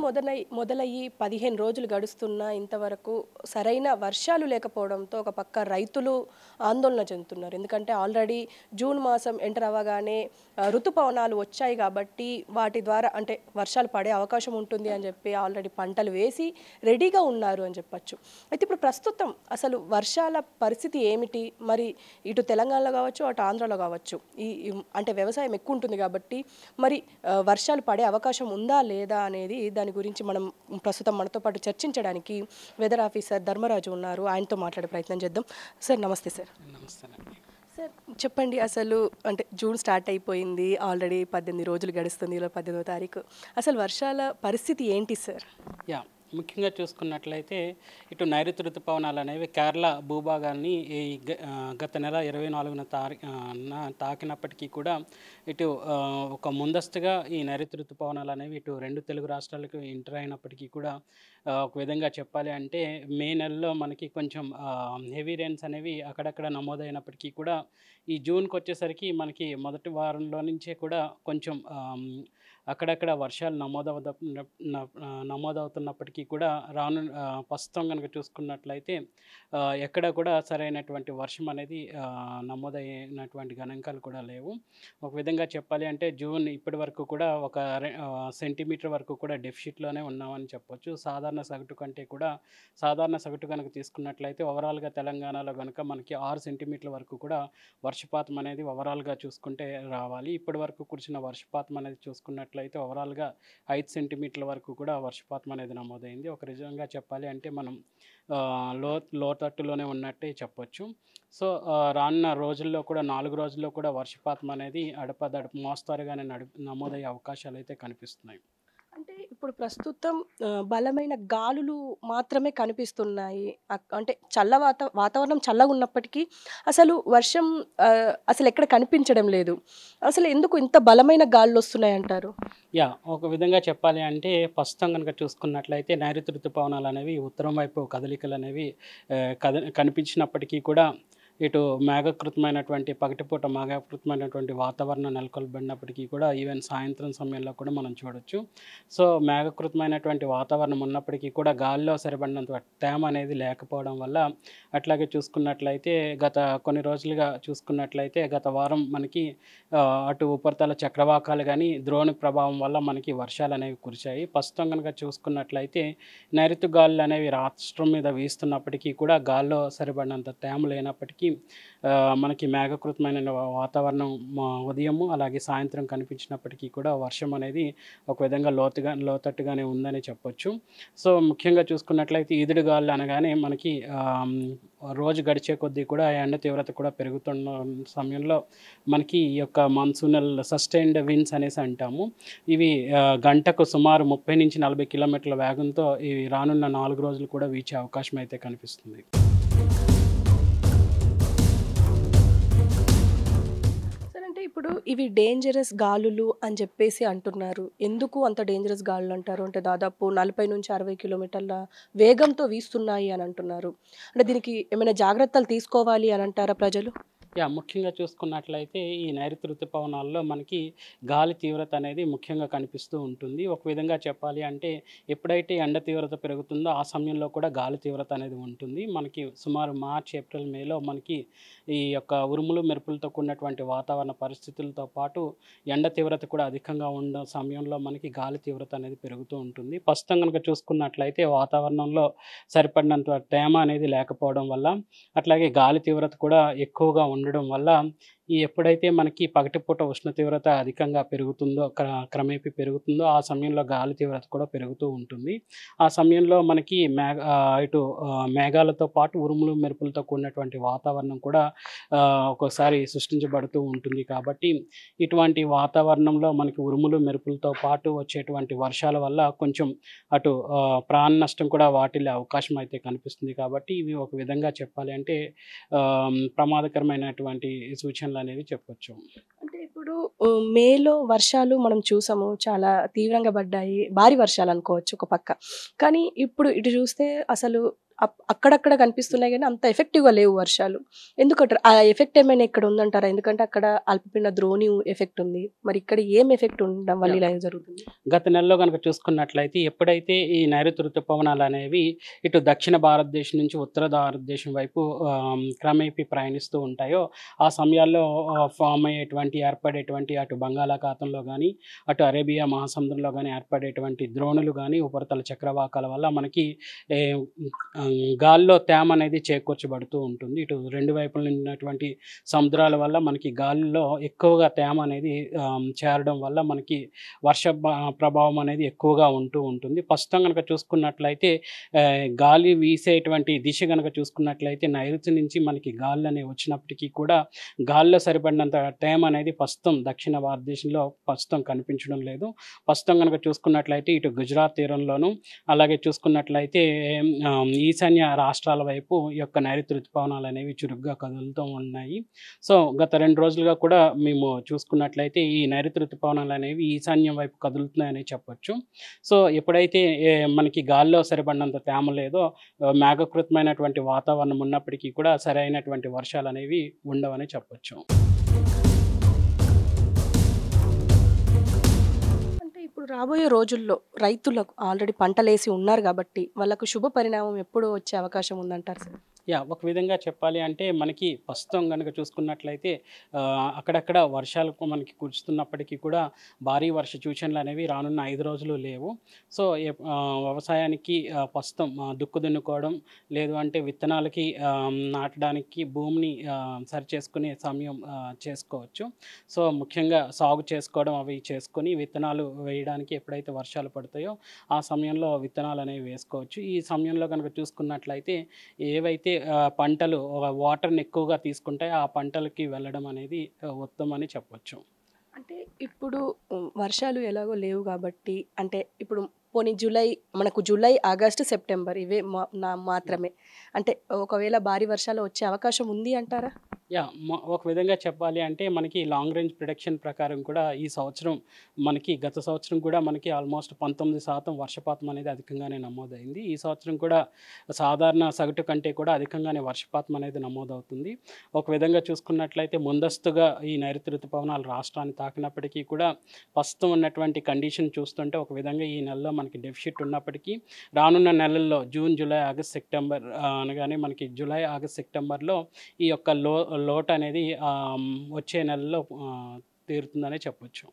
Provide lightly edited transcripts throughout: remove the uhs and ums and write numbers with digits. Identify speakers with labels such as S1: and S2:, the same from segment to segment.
S1: మొదలయ్యి 15 రోజులు గడుస్తున్నా ఇంతవరకు సరైన వర్షాలు లేకపోవడంతో ఒక పక్క రైతులు ఆందోళన చెందుతున్నారు. ఎందుకంటే ఆల్రెడీ జూన్ మాసం ఎంటర్ అవ్వగానే ఋతుపవనాలు వచ్చాయి కాబట్టి వాటి ద్వారా అంటే వర్షాలు పడే అవకాశం ఉంటుంది అని చెప్పి ఆల్రెడీ పంటలు వేసి రెడీగా ఉన్నారు అని చెప్పొచ్చు. అయితే ఇప్పుడు ప్రస్తుతం అసలు వర్షాల పరిస్థితి ఏమిటి? మరి ఇటు తెలంగాణలో కావచ్చు, అటు ఆంధ్రాలో కావచ్చు. అంటే వ్యవసాయం ఎక్కువ ఉంటుంది కాబట్టి మరి వర్షాలు పడే అవకాశం ఉందా లేదా అనేది దాని గురించి మనం ప్రస్తుతం మనతో పాటు చర్చించడానికి వెదర్ ఆఫీసర్ ధర్మరాజు ఉన్నారు. ఆయనతో మాట్లాడే ప్రయత్నం చేద్దాం. సార్ నమస్తే సార్.
S2: నమస్తే అండి.
S1: సార్ చెప్పండి, అసలు అంటే జూన్ స్టార్ట్ అయిపోయింది, ఆల్రెడీ 18 రోజులు గడుస్తుంది, ఇలా 18వ తారీఖు. అసలు వర్షాల పరిస్థితి ఏంటి సార్?
S2: ముఖ్యంగా చూసుకున్నట్లయితే ఇటు నైరుతి ఋతుపవనాలు అనేవి కేరళ భూభాగాన్ని గత నెల 24న తాకినప్పటికీ కూడా ఇటు ఒక ముందస్తుగా ఈ నైరుతి ఋతుపవనాలు అనేవి ఇటు రెండు తెలుగు రాష్ట్రాలకు ఎంటర్ అయినప్పటికీ కూడా ఒక విధంగా చెప్పాలి అంటే మే నెలలో మనకి కొంచెం హెవీ రెయిన్స్ అనేవి అక్కడక్కడ నమోదైనప్పటికీ కూడా ఈ జూన్కి వచ్చేసరికి మనకి మొదటి వారంలో నుంచే కూడా కొంచెం అక్కడక్కడ వర్షాలు నమోదవుతున్నప్పటికీ కూడా ప్రస్తుతం కనుక చూసుకున్నట్లయితే ఎక్కడ కూడా సరైనటువంటి వర్షం అనేది నమోదైనటువంటి గణాంకాలు కూడా లేవు. ఒక విధంగా చెప్పాలి అంటే జూన్ ఇప్పటి వరకు కూడా ఒక సెంటీమీటర్ వరకు కూడా డెఫిసిట్లోనే ఉన్నామని చెప్పొచ్చు. సాధారణ సగటు కనుక తీసుకున్నట్లయితే ఓవరాల్గా తెలంగాణలో కనుక మనకి 6 సెంటీమీటర్ల వరకు కూడా వర్షపాతం అనేది ఓవరాల్గా చూసుకుంటే రావాలి. ఇప్పటి వరకు కురిసిన వర్షపాతం అనేది చూసుకున్నట్లయితే ఓవరాల్గా 5 సెంటీమీటర్ల వరకు కూడా వర్షపాతం అనేది నమోదైంది. ఒక నిజంగా చెప్పాలి అంటే మనం లోతట్టులోనే ఉన్నట్టే చెప్పొచ్చు. సో రానున్న రోజుల్లో కూడా 4 రోజుల్లో కూడా వర్షపాతం అనేది అడపదడప మోస్తారుగానే నమోదయ్యే అవకాశాలు అయితే కనిపిస్తున్నాయి.
S1: అంటే ఇప్పుడు ప్రస్తుతం బలమైన గాలులు మాత్రమే కనిపిస్తున్నాయి. అంటే వాతావరణం చల్లగా ఉన్నప్పటికీ అసలు వర్షం అసలు ఎక్కడ కనిపించడం లేదు. అసలు ఎందుకు ఇంత బలమైన గాలులు వస్తున్నాయి అంటారు?
S2: ఒక విధంగా చెప్పాలి అంటే ప్రస్తుతం కనుక చూసుకున్నట్లయితే నైరుతి ఋతుపవనాలు అనేవి ఉత్తరం వైపు కదలికలు అనేవి కనిపించినప్పటికీ కూడా ఇటు పగటిపూట మేఘాకృతమైనటువంటి వాతావరణం నెలకొల్బడినప్పటికీ కూడా ఈవెన్ సాయంత్రం సమయంలో కూడా మనం చూడొచ్చు. సో మేఘాకృతమైనటువంటి వాతావరణం ఉన్నప్పటికీ కూడా గాలిలో సరిపడినంత తేమ అనేది లేకపోవడం వల్ల అట్లాగే చూసుకున్నట్లయితే గత కొన్ని రోజులుగా చూసుకున్నట్లయితే గత వారం మనకి అటు ఉపరితల చక్రవాకాలు కానీ ద్రోణి ప్రభావం వల్ల మనకి వర్షాలు అనేవి కురిశాయి. ప్రస్తుతం కనుక చూసుకున్నట్లయితే నైరుతి గాలులు అనేవి రాష్ట్రం మీద వీస్తున్నప్పటికీ కూడా గాల్లో సరిపడినంత తేమ లేనప్పటికీ మనకి మేఘకృతమైన వాతావరణం ఉదయము అలాగే సాయంత్రం కనిపించినప్పటికీ కూడా వర్షం అనేది ఒక విధంగా లోతట్టుగానే ఉందని చెప్పొచ్చు. సో ముఖ్యంగా చూసుకున్నట్లయితే ఈదుడు గాలులు అనగానే మనకి రోజు గడిచే కొద్దీ కూడా ఎండ తీవ్రత కూడా పెరుగుతున్న సమయంలో మనకి ఈ యొక్క మాన్సూనల్ సస్టైన్డ్ విండ్స్ అనేసి అంటాము. ఇవి గంటకు సుమారు 30 నుంచి 40 కిలోమీటర్ల వేగంతో ఇవి రానున్న 4 రోజులు కూడా వీచే అవకాశం అయితే కనిపిస్తుంది.
S1: ఇప్పుడు ఇవి డేంజరస్ గాలులు అని చెప్పేసి అంటున్నారు. ఎందుకు అంత డేంజరస్ గాలులు అంటారు? అంటే దాదాపు 40 నుంచి 60 కిలోమీటర్ల వేగంతో వీస్తున్నాయి అని అంటున్నారు. అంటే దీనికి ఏమైనా జాగ్రత్తలు తీసుకోవాలి అని అంటారా ప్రజలు?
S2: ముఖ్యంగా చూసుకున్నట్లయితే ఈ నైరుతి ఋతుపవనాల్లో మనకి గాలి తీవ్రత అనేది ముఖ్యంగా కనిపిస్తూ ఉంటుంది. ఒక విధంగా చెప్పాలి అంటే ఎప్పుడైతే ఎండ తీవ్రత పెరుగుతుందో ఆ సమయంలో కూడా గాలి తీవ్రత అనేది ఉంటుంది. మనకి సుమారు మార్చ్, ఏప్రిల్, మేలో మనకి ఈ యొక్క ఉరుములు మెరుపులతో కూడినటువంటి వాతావరణ పరిస్థితులతో పాటు ఎండ తీవ్రత కూడా అధికంగా ఉన్న సమయంలో మనకి గాలి తీవ్రత అనేది పెరుగుతూ ఉంటుంది. ప్రస్తుతం కనుక చూసుకున్నట్లయితే వాతావరణంలో సరిపడినంత తేమ అనేది లేకపోవడం వల్ల అట్లాగే గాలి తీవ్రత కూడా ఎక్కువగా ఉండడం వల్ల ఎప్పుడైతే మనకి పగటిపూట ఉష్ణ తీవ్రత అధికంగా పెరుగుతుందో క్రమేపీ పెరుగుతుందో ఆ సమయంలో గాలి తీవ్రత కూడా పెరుగుతూ ఉంటుంది. ఆ సమయంలో మనకి మేఘాలతో పాటు ఉరుములు మెరుపులతో కూడినటువంటి వాతావరణం కూడా ఒక్కోసారి సృష్టించబడుతూ ఉంటుంది. కాబట్టి ఇటువంటి వాతావరణంలో మనకి ఉరుములు మెరుపులతో పాటు వచ్చేటువంటి వర్షాల వల్ల కొంచెం అటు ప్రాణ నష్టం కూడా వాటిల్లే అవకాశం అయితే కనిపిస్తుంది. కాబట్టి ఇవి ఒక విధంగా చెప్పాలి అంటే ప్రమాదకరమైనటువంటి సూచనలు అనేవి చెప్పొచ్చు.
S1: అంటే ఇప్పుడు మేలో వర్షాలు మనం చూసాము, చాలా తీవ్రంగా పడ్డాయి, భారీ వర్షాలు అనుకోవచ్చు ఒక పక్క. కానీ ఇప్పుడు ఇటు చూస్తే అసలు అక్కడక్కడ కనిపిస్తున్నాయి కానీ అంత ఎఫెక్టివ్గా లేవు వర్షాలు. ఎందుకంటారు? ఆ ఎఫెక్ట్ ఏమైనా ఇక్కడ ఉందంటారా? ఎందుకంటే అక్కడ అల్పపీడన ద్రోణి ఎఫెక్ట్ ఉంది. మరి ఇక్కడ ఏం ఎఫెక్ట్ ఉండడం వల్ల ఇలా జరుగుతుంది?
S2: గత నెలలో గనక చూసుకున్నట్లయితే ఎప్పుడైతే ఈ నైరుతి ఋతుపవనాలు అనేవి ఇటు దక్షిణ భారతదేశం నుంచి ఉత్తర భారతదేశం వైపు క్రమేపీ ప్రయాణిస్తూ ఉంటాయో, ఆ సమయాల్లో ఫామ్ అయ్యేటువంటి ఏర్పడేటువంటి అటు బంగాళాఖాతంలో కానీ అటు అరేబియా మహాసముద్రంలో కానీ ఏర్పడేటువంటి ద్రోణులు కానీ ఉపరితల చక్రవాకాల వల్ల మనకి ఏ, గాల్లో తేమ అనేది చేకూర్చబడుతూ ఉంటుంది. ఇటు రెండు వైపుల ఉన్నటువంటి సముద్రాల వల్ల మనకి గాలిలో ఎక్కువగా తేమ అనేది చేరడం వల్ల మనకి వర్ష ప్రభావం అనేది ఎక్కువగా ఉంటూ ఉంటుంది. ప్రస్తుతం కనుక చూసుకున్నట్లయితే గాలి వీసేటువంటి దిశ కనుక చూసుకున్నట్లయితే నైరుతి నుంచి మనకి గాలులు అనేవి వచ్చినప్పటికీ కూడా గాలిలో సరిపడినంత తేమ అనేది ప్రస్తుతం దక్షిణ భారతదేశంలో ప్రస్తుతం కనిపించడం లేదు. ప్రస్తుతం కనుక చూసుకున్నట్లయితే ఇటు గుజరాత్ తీరంలోను అలాగే చూసుకున్నట్లయితే ఈశాన్య రాష్ట్రాల వైపు ఈ యొక్క నైరుతి ఋతుపవనాలు అనేవి చురుగ్గా కదులుతూ ఉన్నాయి. సో గత 2 రోజులుగా కూడా మేము చూసుకున్నట్లయితే ఈ నైరుతి ఋతుపవనాలు అనేవి ఈశాన్యం వైపు కదులుతున్నాయని చెప్పొచ్చు. సో ఎప్పుడైతే మనకి గాల్లో సరిపడినంత తేమ లేదో మేఘకృతమైనటువంటి వాతావరణం ఉన్నప్పటికీ కూడా సరైనటువంటి వర్షాలు అనేవి ఉండవని చెప్పొచ్చు.
S1: అంటే ఇప్పుడు రాబోయే రోజుల్లో రైతులకు ఆల్రెడీ పంటలేసి ఉన్నారు కాబట్టి వాళ్ళకు శుభ పరిణామం ఎప్పుడు వచ్చే అవకాశం ఉందంటారు సార్?
S2: ఒక విధంగా చెప్పాలి అంటే మనకి ప్రస్తుతం కనుక చూసుకున్నట్లయితే అక్కడక్కడ వర్షాలు మనకి కురుస్తున్నప్పటికీ కూడా భారీ వర్ష సూచనలు అనేవి రానున్న 5 రోజులు లేవు. సో వ్యవసాయానికి ప్రస్తుతం దుక్కు దున్నుకోవడం లేదు అంటే విత్తనాలకి నాటడానికి భూమిని సరి చేసుకునే సమయం చేసుకోవచ్చు. సో ముఖ్యంగా సాగు చేసుకోవడం అవి చేసుకొని విత్తనాలు వేయడానికి ఎప్పుడైతే వర్షాలు పడతాయో ఆ సమయంలో విత్తనాలు అనేవి వేసుకోవచ్చు. ఈ సమయంలో కనుక చూసుకున్నట్లయితే ఏవైతే పంటలు వాటర్ని ఎక్కువగా తీసుకుంటాయి ఆ పంటలకి వెళ్ళడం అనేది ఉత్తమని చెప్పొచ్చు.
S1: అంటే ఇప్పుడు వర్షాలు ఎలాగో లేవు కాబట్టి అంటే ఇప్పుడు పోనీ మనకు జూలై, ఆగస్టు, సెప్టెంబర్ ఇవే మాత్రమే. అంటే ఒకవేళ భారీ వర్షాలు వచ్చే అవకాశం ఉంది అంటారా?
S2: ఒక విధంగా చెప్పాలి అంటే మనకి లాంగ్ రేంజ్ ప్రిడిక్షన్ ప్రకారం కూడా ఈ సంవత్సరం మనకి గత సంవత్సరం కూడా మనకి ఆల్మోస్ట్ 19% వర్షపాతం అనేది అధికంగానే నమోదైంది. ఈ సంవత్సరం కూడా సాధారణ సగటు కంటే కూడా అధికంగానే వర్షపాతం అనేది నమోదవుతుంది. ఒక విధంగా చూసుకున్నట్లయితే ముందస్తుగా ఈ నైరుతి ఋతుపవనాలు రాష్ట్రాన్ని తాకినప్పటికీ కూడా ప్రస్తుతం ఉన్నటువంటి కండిషన్ చూస్తుంటే ఒక విధంగా ఈ నెలలో మనకి డెఫిసిట్ ఉన్నప్పటికీ రానున్న నెలల్లో జూన్, జూలై, ఆగస్ట్, సెప్టెంబర్ అనగానే మనకి జూలై, ఆగస్ట్, సెప్టెంబర్లో ఈ యొక్క లోటు అనేది వచ్చే నెలలో తీరుతుందనే చెప్పొచ్చు.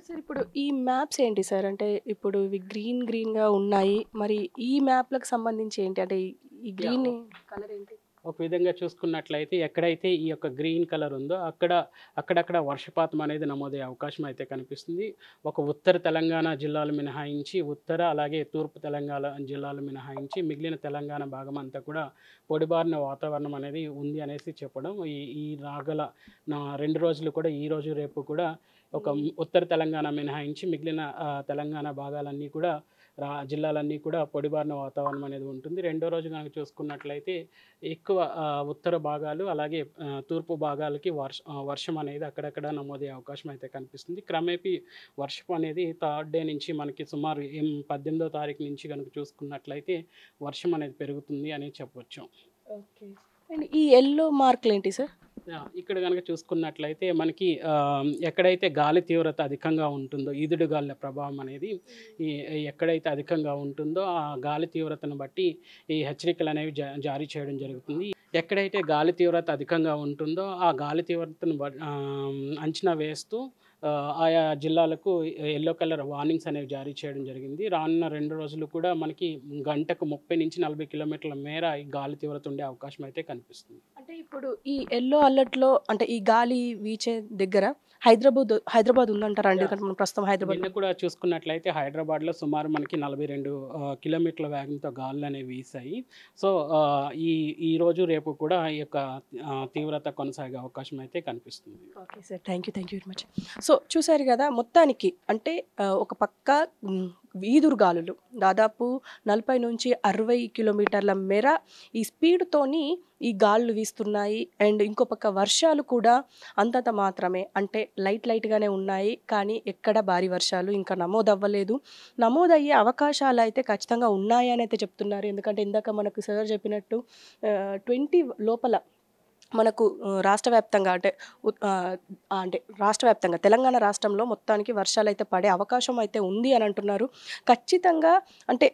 S1: సార్ ఇప్పుడు ఈ మ్యాప్స్ ఏంటి సార్? అంటే ఇప్పుడు ఇవి గ్రీన్గా ఉన్నాయి. మరి ఈ మ్యాప్లకు సంబంధించి ఏంటి? అంటే ఈ గ్రీన్ కలర్ ఏంటి?
S2: ఒక విధంగా చూసుకున్నట్లయితే ఎక్కడైతే ఈ యొక్క గ్రీన్ కలర్ ఉందో అక్కడక్కడ వర్షపాతం అనేది నమోదయ్యే అవకాశం అయితే కనిపిస్తుంది. ఒక ఉత్తర తెలంగాణ జిల్లాలు మినహాయించి ఉత్తర అలాగే తూర్పు తెలంగాణ జిల్లాలు మినహాయించి మిగిలిన తెలంగాణ భాగం అంతా కూడా పొడిబారిన వాతావరణం అనేది ఉంది అనేసి చెప్పడం. ఈ రాగల 2 రోజులు కూడా ఈ రోజు రేపు కూడా ఒక ఉత్తర తెలంగాణ మినహాయించి మిగిలిన తెలంగాణ భాగాలన్నీ కూడా జిల్లాలన్నీ కూడా పొడిబారిన వాతావరణం అనేది ఉంటుంది. రెండో రోజు కనుక చూసుకున్నట్లయితే ఎక్కువ ఉత్తర భాగాలు అలాగే తూర్పు భాగాలకి వర్షం అనేది అక్కడక్కడ నమోదయ్యే అవకాశం అయితే కనిపిస్తుంది. క్రమేపీ వర్షం అనేది 3rd డే నుంచి మనకి సుమారు 18వ తారీఖు నుంచి కనుక చూసుకున్నట్లయితే వర్షం అనేది పెరుగుతుంది అని చెప్పవచ్చు.
S1: ఓకే. అండ్ ఈ ఎల్లో మార్కులు ఏంటి సార్?
S2: ఇక్కడ కనుక చూసుకున్నట్లయితే మనకి ఎక్కడైతే గాలి తీవ్రత అధికంగా ఉంటుందో ఈదుడు గాలుల ప్రభావం అనేది ఎక్కడైతే అధికంగా ఉంటుందో ఆ గాలి తీవ్రతను బట్టి ఈ హెచ్చరికలు అనేవి జారీ చేయడం జరుగుతుంది. ఎక్కడైతే గాలి తీవ్రత అధికంగా ఉంటుందో ఆ గాలి తీవ్రతను అంచనా వేస్తూ ఆయా జిల్లాలకు ఎల్లో కలర్ వార్నింగ్స్ అనేవి జారీ చేయడం జరిగింది. రానున్న 2 రోజులు కూడా మనకి గంటకు 30 నుంచి 40 కిలోమీటర్ల మేర ఈ గాలి తీవ్రత ఉండే అవకాశం అయితే కనిపిస్తుంది.
S1: అంటే ఇప్పుడు ఈ ఎల్లో అలర్ట్లో అంటే ఈ గాలి వీచే దగ్గర హైదరాబాద్ ఉందంటారా అండి? మనం ప్రస్తుతం హైదరాబాద్
S2: కూడా చూసుకున్నట్లయితే హైదరాబాద్లో సుమారు మనకి 42 కిలోమీటర్ల వేగంతో గాలులు అనేవి వీసాయి. సో ఈ రోజు రేపు కూడా ఈ యొక్క తీవ్రత కొనసాగే అవకాశం అయితే కనిపిస్తుంది.
S1: Okay sir, thank you very much. So చూసారు కదా, మొత్తానికి అంటే ఒక పక్క ఈదురుగాలులు దాదాపు 40 నుంచి 60 కిలోమీటర్ల మేర ఈ స్పీడ్‌తోని ఈ గాలులు వీస్తున్నాయి. అండ్ ఇంకో పక్క వర్షాలు కూడా అంతంత మాత్రమే. అంటే లైట్‌గానే ఉన్నాయి. కానీ ఎక్కడ భారీ వర్షాలు ఇంకా నమోదవ్వలేదు. నమోదయ్యే అవకాశాలైతే ఖచ్చితంగా ఉన్నాయనైతే చెప్తున్నారు. ఎందుకంటే ఇందాక మనకు సార్ చెప్పినట్టు 20 లోపల మనకు రాష్ట్ర వ్యాప్తంగా అంటే రాష్ట్ర వ్యాప్తంగా తెలంగాణ రాష్ట్రంలో మొత్తానికి వర్షాలైతే పడే అవకాశం అయితే ఉంది అని అంటున్నారు. ఖచ్చితంగా అంటే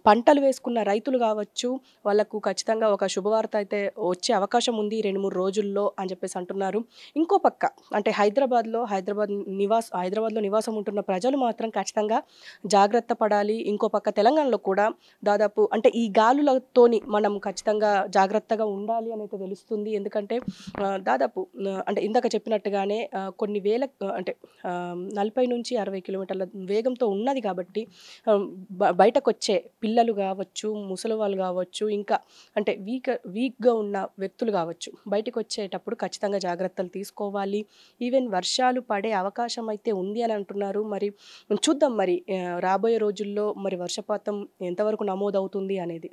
S1: పంటలు వేసుకున్న రైతులు కావచ్చు, వాళ్ళకు ఖచ్చితంగా ఒక శుభవార్త అయితే వచ్చే అవకాశం ఉంది 2, 3 రోజుల్లో అని చెప్పేసి అంటున్నారు. ఇంకో పక్క అంటే హైదరాబాద్‌లో నివాసం ఉంటున్న ప్రజలు మాత్రం ఖచ్చితంగా జాగ్రత్త పడాలి. ఇంకో పక్క తెలంగాణలో కూడా దాదాపు అంటే ఈ గాలులతోని మనం ఖచ్చితంగా జాగ్రత్తగా ఉండాలి అనైతే తెలుస్తుంది. ఎందుకంటే దాదాపు అంటే ఇందాక చెప్పినట్టుగానే కొన్ని వేల అంటే 40 నుంచి 60 కిలోమీటర్ల వేగంతో ఉన్నది కాబట్టి బయటకొచ్చే పిల్లలు కావచ్చు, ముసలి వాళ్ళు కావచ్చు, ఇంకా అంటే వీక్‌గా ఉన్న వ్యక్తులు కావచ్చు, బయటికొచ్చేటప్పుడు ఖచ్చితంగా జాగ్రత్తలు తీసుకోవాలి. ఈవెన్ వర్షాలు పడే అవకాశం అయితే ఉంది అని అంటున్నారు. మరి చూద్దాం మరి రాబోయే రోజుల్లో మరి వర్షపాతం ఎంతవరకు నమోదవుతుంది అనేది.